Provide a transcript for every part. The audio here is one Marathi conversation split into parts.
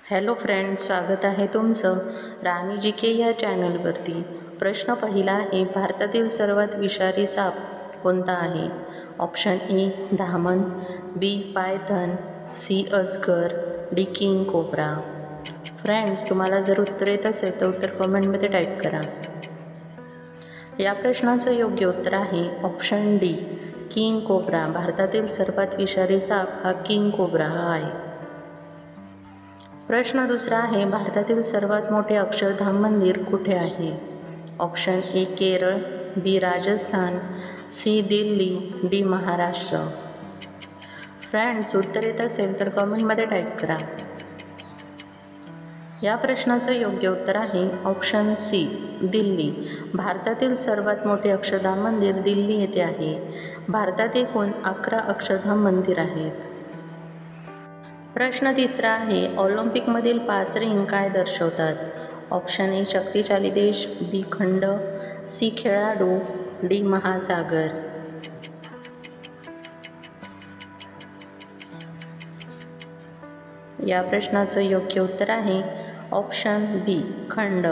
हॅलो फ्रेंड्स, स्वागत आहे तुमचं राणी जी के या चॅनलवरती। प्रश्न पहिला आहे, भारतातील सर्वात विषारी साप कोणता आहे? ऑप्शन ए धामण, बी पायथन, सी अजगर, डी किंग कोब्रा। फ्रेंड्स, तुम्हाला जर उत्तर येत असेल तर उत्तर कमेंटमध्ये टाईप करा। या प्रश्नाचं योग्य उत्तर आहे ऑप्शन डी किंग कोब्रा। भारतातील सर्वात विषारी साप हा किंग कोब्रा हा आहे। प्रश्न दुसरा आहे, भारतातील सर्वात मोठे अक्षरधाम मंदिर कुठे आहे? Option A Kerala, B Rajasthan, C Delhi, D Maharashtra. Friends, उत्तर येत असेल तर कमेंटमध्ये टाईप करा। या प्रश्नाचं योग्य उत्तर आहे ऑप्शन सी दिल्ली। भारतातील सर्वात मोठे अक्षरधाम मंदिर दिल्ली येथे आहे। भारतात एकूण 11 अक्षरधाम मंदिर आहेत। प्रश्न तिसरा आहे, ऑलिम्पिकमधील 5 रिंग काय दर्शवतात? ऑप्शन ए शक्तिशाली देश, बी खंड, सी खेळाडू, डी महासागर। या प्रश्नाचं योग्य उत्तर आहे ऑप्शन बी खंड।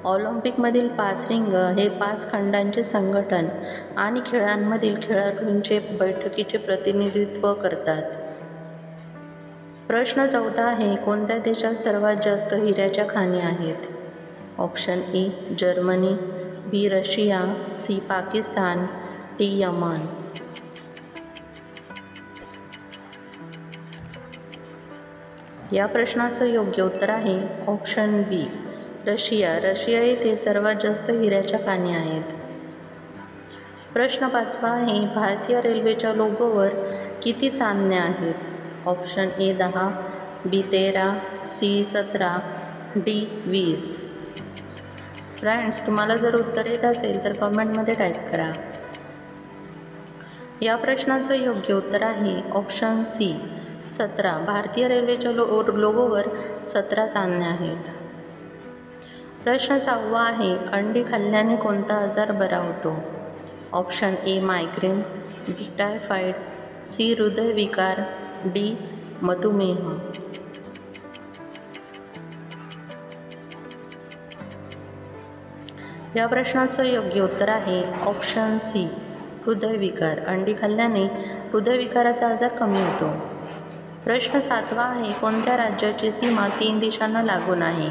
ऑलिम्पिकमधील 5 रिंग हे 5 खंडांचे संघटन आणि खेळांमधील खेळाडूंचे बैठकीचे प्रतिनिधित्व करतात। प्रश्न चौथा आहे, कोणत्या देशात सर्वात जास्त हिऱ्याच्या खाणी आहेत? Option A Germany, B Russia, C Pakistan, D Yemen. या प्रश्नाचं योग्य उत्तर आहे ऑप्शन बी रशिया। रशिया येथे सर्वात जास्त हिऱ्याच्या खाणी आहेत। प्रश्न पाचवा आहे, भारतीय रेल्वेच्या लोगोवर किती चांदण्या आहेत? Option A 10, B 13, C 17, D 20। Friends, तुम्हाला जर उत्तर येत असेल तर कमेंटमध्ये टाईप करा। या प्रश्नाचं योग्य उत्तर आहे ऑप्शन सी 17। भारतीय रेल्वेच्या लोगोवर 17 चांदण्या आहेत। प्रश्न 6वा आहे, अंडी खाल्ल्याने कोणता आजार बरा होतो? Option A migraine, B typhoid, C हृदयविकार, डी मधुमेह। या प्रश्नाचं योग्य उत्तर आहे ऑप्शन सी हृदयविकार। अंडी खाल्ल्याने हृदयविकाराचा आजार कमी होतो। प्रश्न 7वा आहे, कोणत्या राज्याची सीमा 3 दिशांना लागून आहे?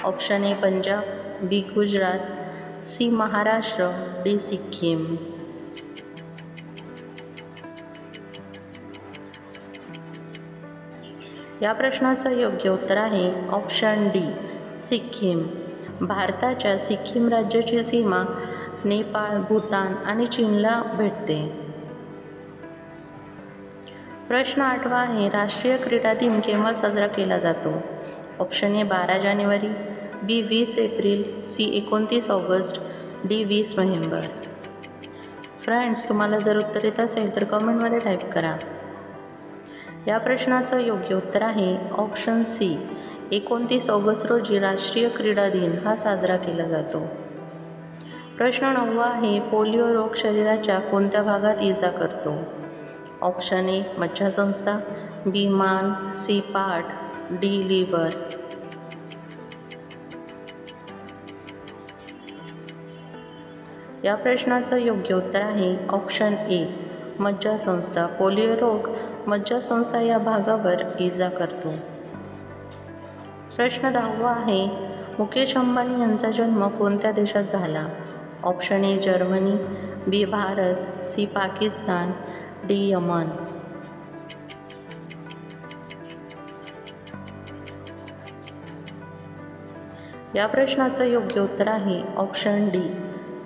Option A Punjab, B Gujarat, C Maharashtra, D Sikkim. या प्रश्नाचं योग्य उत्तर आहे ऑप्शन डी सिक्कीम। भारताच्या सिक्कीम राज्याची सीमा नेपाळ, भूतान आणि चीनला भेटते। प्रश्न 8वा आहे, राष्ट्रीय क्रीडा दिन केव्हा साजरा केला जातो? ऑप्शन ए 12 जानेवारी, बी 20 एप्रिल, सी 29 ऑगस्ट, डी 20 नोव्हेंबर। फ्रेंड्स, तुम्हाला जर उत्तर येत असेल तर कमेंटमध्ये टाईप करा। या प्रश्नाचं योग्य उत्तर आहे ऑप्शन सी 29 ऑगस्ट रोजी राष्ट्रीय क्रीडा दिन हा साजरा केला जातो। प्रश्न 9वा आहे, पोलिओ रोग शरीराच्या कोणत्या भागात इजा करतो? ऑप्शन ए मज्जासंस्था, बी मान, सी पाठ, डी लिव्हर। या प्रश्नाचं योग्य उत्तर आहे ऑप्शन ए मज्जासंस्था। पोलिओ रोग मज्जासंस्था या भागावर इजा करतो। प्रश्न 10वा आहे, मुकेश अंबानी यांचा जन्म कोणत्या देशात झाला? Option A Germany, B Bharat, C Pakistan, D Yemen. या प्रश्नाचं योग्य उत्तर आहे option D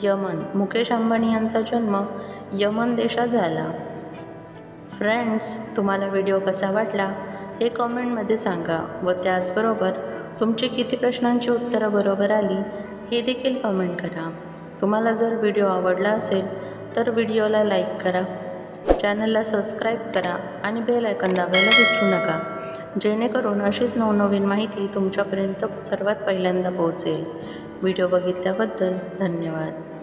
Yemen. Mukesh Ambani यांचा जन्म यमन देशात झाला। फ्रेंड्स, तुम्हाला व्हिडिओ कसा वाटला हे कमेंटमध्ये सांगा व त्याचबरोबर तुमची किती प्रश्नांची उत्तरं बरोबर आली हे देखील कमेंट करा। तुम्हाला जर व्हिडिओ आवडला असेल तर व्हिडिओला लाईक करा, चॅनलला सबस्क्राईब करा आणि बेल आयकॉन दाबायला विसरू नका, जेणेकरून अशीच नवनवीन माहिती तुमच्यापर्यंत सर्वात पहिल्यांदा पोहोचेल। व्हिडिओ बघितल्याबद्दल धन्यवाद।